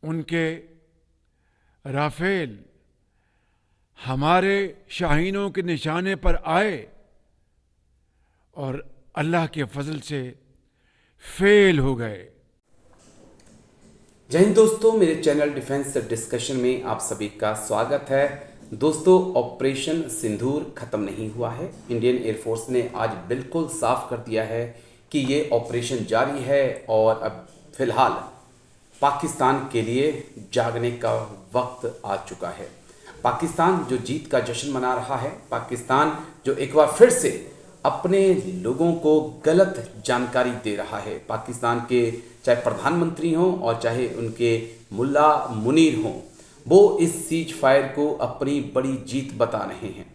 उनके राफेल हमारे शाहीनों के निशाने पर आए और अल्लाह के फजल से फेल हो गए। जय हिंद दोस्तों, मेरे चैनल डिफेंस डिस्कशन में आप सभी का स्वागत है। दोस्तों, ऑपरेशन सिंदूर खत्म नहीं हुआ है। इंडियन एयरफोर्स ने आज बिल्कुल साफ कर दिया है कि ये ऑपरेशन जारी है और अब फिलहाल पाकिस्तान के लिए जागने का वक्त आ चुका है। पाकिस्तान जो जीत का जश्न मना रहा है, पाकिस्तान जो एक बार फिर से अपने लोगों को गलत जानकारी दे रहा है, पाकिस्तान के चाहे प्रधानमंत्री हों और चाहे उनके मुल्ला मुनीर हों, वो इस सीज फायर को अपनी बड़ी जीत बता रहे हैं।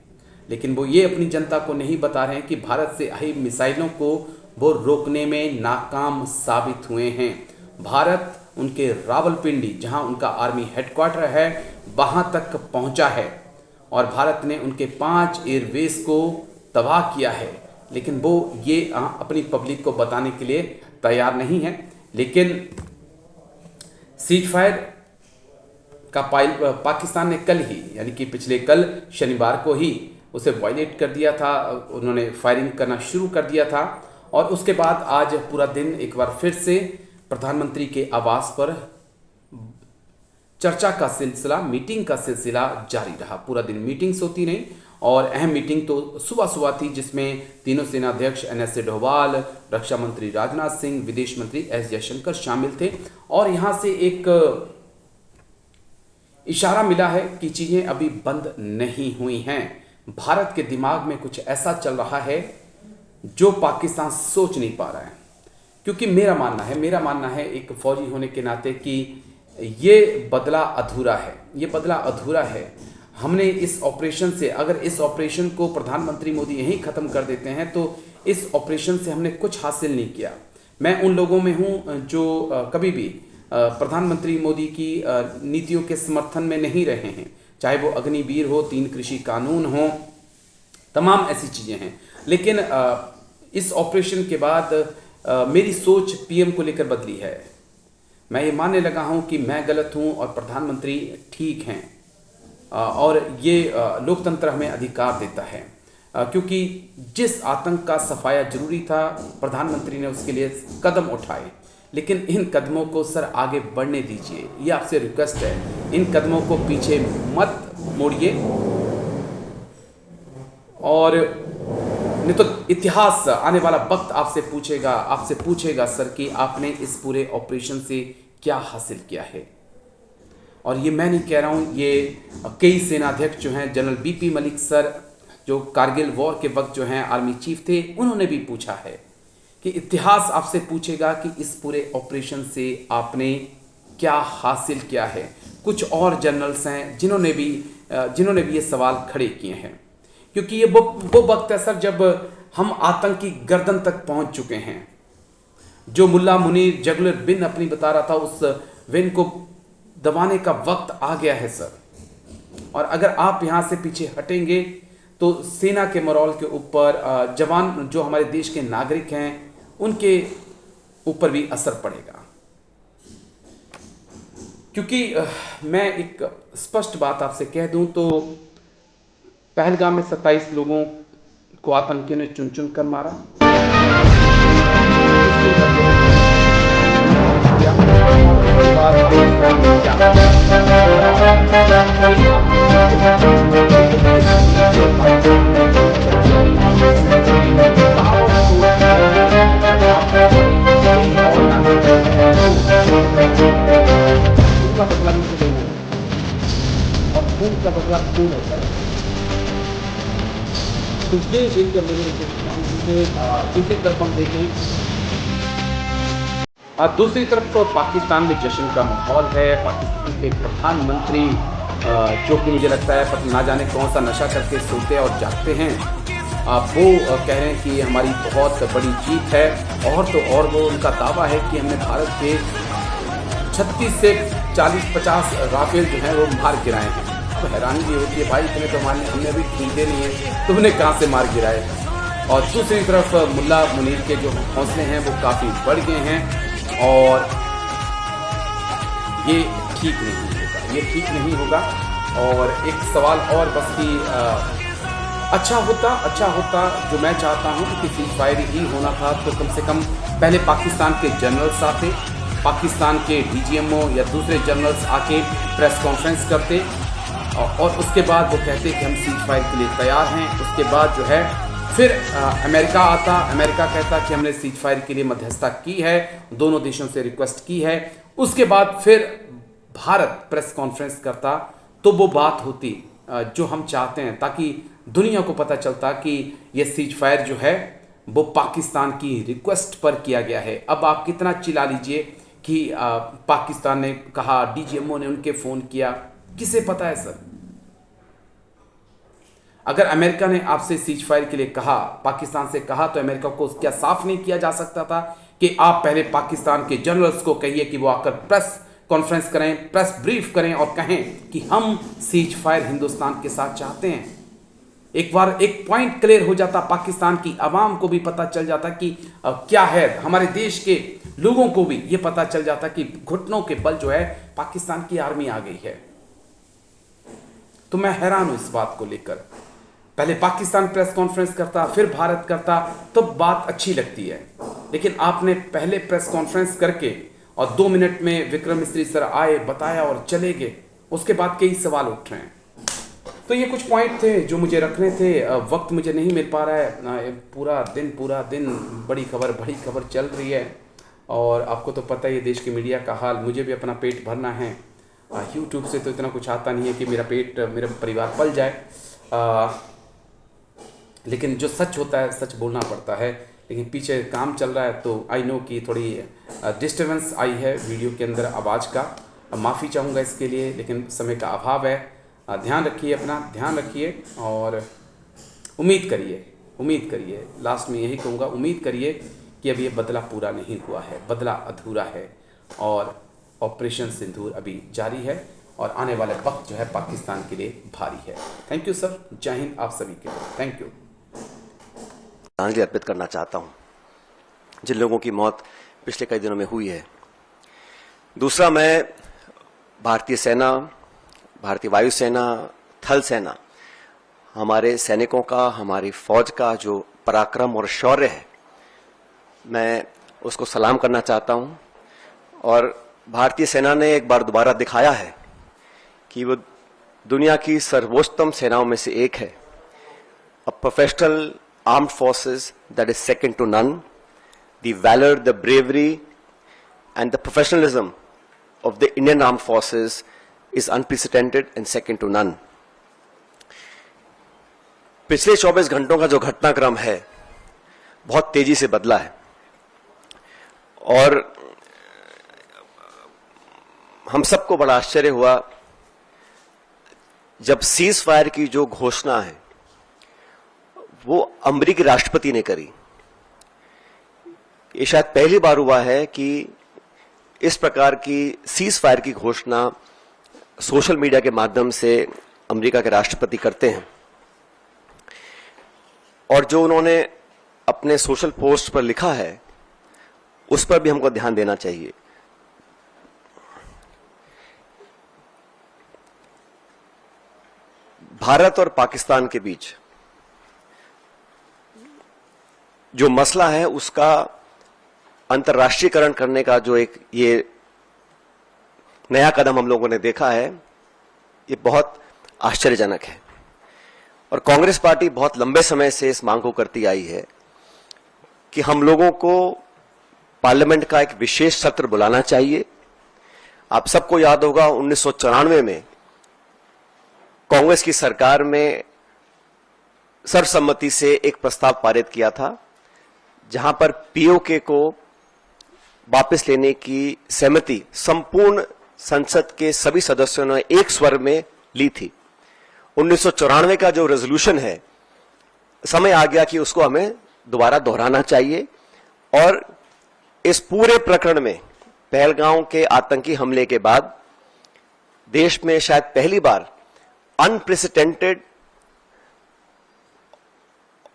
लेकिन वो ये अपनी जनता को नहीं बता रहे हैं कि भारत से आई मिसाइलों को वो रोकने में नाकाम साबित हुए हैं। भारत उनके रावलपिंडी, जहां उनका आर्मी हेडक्वार्टर है, वहां तक पहुंचा है और भारत ने उनके 5 एयरवेज को तबाह किया है। लेकिन वो ये अपनी पब्लिक को बताने के लिए तैयार नहीं है। लेकिन सीज फायर का पाकिस्तान ने कल ही, यानी कि पिछले कल शनिवार को ही उसे वायलेट कर दिया था। उन्होंने फायरिंग करना शुरू कर दिया था और उसके बाद आज पूरा दिन एक बार फिर से प्रधानमंत्री के आवास पर चर्चा का सिलसिला, मीटिंग का सिलसिला जारी रहा। पूरा दिन मीटिंग्स होती रही और अहम मीटिंग तो सुबह थी, जिसमें तीनों सेनाध्यक्ष NSA डोभाल, रक्षा मंत्री राजनाथ सिंह, विदेश मंत्री S जयशंकर शामिल थे। और यहाँ से एक इशारा मिला है कि चीज़ें अभी बंद नहीं हुई हैं। भारत के दिमाग में कुछ ऐसा चल रहा है जो पाकिस्तान सोच नहीं पा रहा है। क्योंकि मेरा मानना है एक फौजी होने के नाते कि ये बदला अधूरा है। हमने इस ऑपरेशन से, अगर इस ऑपरेशन को प्रधानमंत्री मोदी यहीं ख़त्म कर देते हैं तो इस ऑपरेशन से हमने कुछ हासिल नहीं किया। मैं उन लोगों में हूं जो कभी भी प्रधानमंत्री मोदी की नीतियों के समर्थन में नहीं रहे हैं, चाहे वो अग्निवीर हो, 3 कृषि कानून हो, तमाम ऐसी चीज़ें हैं। लेकिन इस ऑपरेशन के बाद मेरी सोच PM को लेकर बदली है। मैं ये मानने लगा हूं कि मैं गलत हूं और प्रधानमंत्री ठीक हैं। और ये लोकतंत्र हमें अधिकार देता है, क्योंकि जिस आतंक का सफाया जरूरी था, प्रधानमंत्री ने उसके लिए कदम उठाए। लेकिन इन कदमों को सर आगे बढ़ने दीजिए, ये आपसे रिक्वेस्ट है। इन कदमों को पीछे मत मोड़िए और नहीं तो इतिहास, आने वाला वक्त आपसे पूछेगा सर कि आपने इस पूरे ऑपरेशन से क्या हासिल किया है। और ये मैं नहीं कह रहा हूँ, ये कई सेनाध्यक्ष जो हैं, जनरल BP मलिक सर जो कारगिल वॉर के वक्त जो हैं आर्मी चीफ थे, उन्होंने भी पूछा है कि इतिहास आपसे पूछेगा कि इस पूरे ऑपरेशन से आपने क्या हासिल किया है। कुछ और जनरल्स हैं जिन्होंने भी ये सवाल खड़े किए हैं, क्योंकि ये वो वक्त है सर जब हम आतंकी गर्दन तक पहुंच चुके हैं। जो मुल्ला मुनीर जगलर बिन अपनी बता रहा था, उस विन को दबाने का वक्त आ गया है सर। और अगर आप यहां से पीछे हटेंगे तो सेना के मोरल के ऊपर, जवान जो हमारे देश के नागरिक हैं, उनके ऊपर भी असर पड़ेगा। क्योंकि मैं एक स्पष्ट बात आपसे कह दूं तो पहलगाम में 27 लोगों को आतंकियों ने चुन चुन कर मारा। का बदला खून होता है। दूसरी तरफ हम देखें, दूसरी तरफ तो पाकिस्तान में जश्न का माहौल है। पाकिस्तान के प्रधानमंत्री जो कि मुझे लगता है ना जाने कौन सा नशा करके सोते और जागते हैं, वो कह रहे हैं कि हमारी बहुत बड़ी जीत है। और तो और वो उनका दावा है कि हमने भारत के 36 से 40-50 राफेल जो हैं वो मार गिराए हैं। तो हैरानी भी होती है, भाई इतने तो हमने अभी खरीदे नहीं है, तुमने कहाँ से मार गिराए। और दूसरी तरफ मुल्ला मुनीर के जो हौसले हैं वो काफ़ी बढ़ गए हैं और ये ठीक नहीं होगा, ये ठीक नहीं होगा। और एक सवाल और बस कि अच्छा होता जो मैं चाहता हूँ कि सीज फायर ही होना था, तो कम से कम पहले पाकिस्तान के जनरल्स आते, पाकिस्तान के डीजीएमओ या दूसरे जनरल्स आके प्रेस कॉन्फ्रेंस करते और उसके बाद वो कहते कि हम सीज फायर के लिए तैयार हैं। उसके बाद जो है फिर अमेरिका आता, अमेरिका कहता कि हमने सीज फायर के लिए मध्यस्थता की है, दोनों देशों से रिक्वेस्ट की है। उसके बाद फिर भारत प्रेस कॉन्फ्रेंस करता, तो वो बात होती जो हम चाहते हैं, ताकि दुनिया को पता चलता कि ये सीज फायर जो है वो पाकिस्तान की रिक्वेस्ट पर किया गया है। अब आप कितना चिल्ला लीजिए कि पाकिस्तान ने कहा, डीजीएमओ ने उनके फ़ोन किया, किसे पता है सर? अगर अमेरिका ने आपसे सीज फायर के लिए कहा, पाकिस्तान से कहा, तो अमेरिका को क्या साफ नहीं किया जा सकता था कि आप पहले पाकिस्तान के जनरल्स को कहिए कि वो आकर प्रेस कॉन्फ्रेंस करें, प्रेस ब्रीफ करें और कहें कि हम सीज फायर हिंदुस्तान के साथ चाहते हैं। एक बार एक पॉइंट क्लियर हो जाता, पाकिस्तान की आवाम को भी पता चल जाता कि क्या है, हमारे देश के लोगों को भी ये पता चल जाता कि घुटनों के बल जो है पाकिस्तान की आर्मी आ गई है। तो मैं हैरान हूं इस बात को लेकर। पहले पाकिस्तान प्रेस कॉन्फ्रेंस करता, फिर भारत करता, तो बात अच्छी लगती है। लेकिन आपने पहले प्रेस कॉन्फ्रेंस करके और 2 मिनट में विक्रम मिस्त्री सर आए, बताया और चले गए। उसके बाद कई सवाल उठ रहे हैं। तो ये कुछ पॉइंट थे जो मुझे रखने थे। वक्त मुझे नहीं मिल पा रहा है, पूरा दिन बड़ी खबर चल रही है। और आपको तो पता ही है देश के मीडिया का हाल। मुझे भी अपना पेट भरना है। यूट्यूब से तो इतना कुछ आता नहीं है कि मेरा पेट, मेरा परिवार पल जाए। लेकिन जो सच होता है सच बोलना पड़ता है। लेकिन पीछे काम चल रहा है, तो आई नो कि थोड़ी डिस्टर्बेंस आई है वीडियो के अंदर आवाज़ का। माफ़ी चाहूँगा इसके लिए, लेकिन समय का अभाव है। ध्यान रखिए, अपना ध्यान रखिए और उम्मीद करिए। लास्ट में यही कहूँगा, उम्मीद करिए कि अभी ये बदला पूरा नहीं हुआ है, बदला अधूरा है और ऑपरेशन सिंदूर अभी जारी है और आने वाला वक्त जो है पाकिस्तान के लिए भारी है। थैंक यू सर, जय हिंद आप सभी के लिए। Thank you. श्रद्धांजलि अर्पित करना चाहता हूं जिन लोगों की मौत पिछले कई दिनों में हुई है। दूसरा, मैं भारतीय सेना, भारतीय वायुसेना, थल सेना, हमारे सैनिकों का, हमारी फौज का जो पराक्रम और शौर्य है, मैं उसको सलाम करना चाहता हूं। और भारतीय सेना ने एक बार दोबारा दिखाया है कि वो दुनिया की सर्वोत्तम सेनाओं में से एक है। A professional armed forces that is second to none. The valor, the bravery and the professionalism of the Indian armed forces is unprecedented and second to none. पिछले 24 घंटों का जो घटनाक्रम है बहुत तेजी से बदला है और हम सबको बड़ा आश्चर्य हुआ जब सीज फायर की जो घोषणा है वो अमेरिकी राष्ट्रपति ने करी। ये शायद पहली बार हुआ है कि इस प्रकार की सीज फायर की घोषणा सोशल मीडिया के माध्यम से अमेरिका के राष्ट्रपति करते हैं। और जो उन्होंने अपने सोशल पोस्ट पर लिखा है उस पर भी हमको ध्यान देना चाहिए। भारत और पाकिस्तान के बीच जो मसला है उसका अंतर्राष्ट्रीयकरण करने का जो एक ये नया कदम हम लोगों ने देखा है, ये बहुत आश्चर्यजनक है। और कांग्रेस पार्टी बहुत लंबे समय से इस मांग को करती आई है कि हम लोगों को पार्लियामेंट का एक विशेष सत्र बुलाना चाहिए। आप सबको याद होगा 1994 में कांग्रेस की सरकार में सर्वसम्मति से एक प्रस्ताव पारित किया था जहां पर पीओके को वापस लेने की सहमति संपूर्ण संसद के सभी सदस्यों ने एक स्वर में ली थी। 1994 का जो रेजोल्यूशन है, समय आ गया कि उसको हमें दोबारा दोहराना चाहिए। और इस पूरे प्रकरण में पहलगांव के आतंकी हमले के बाद देश में शायद पहली बार अनप्रेसिडेंटेड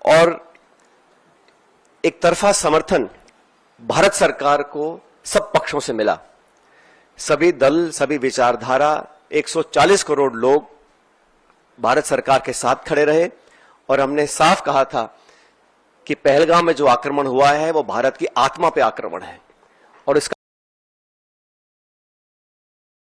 और एक तरफा समर्थन भारत सरकार को सब पक्षों से मिला। सभी दल, सभी विचारधारा, 140 करोड़ लोग भारत सरकार के साथ खड़े रहे और हमने साफ कहा था कि पहलगाम में जो आक्रमण हुआ है वो भारत की आत्मा पे आक्रमण है और इसका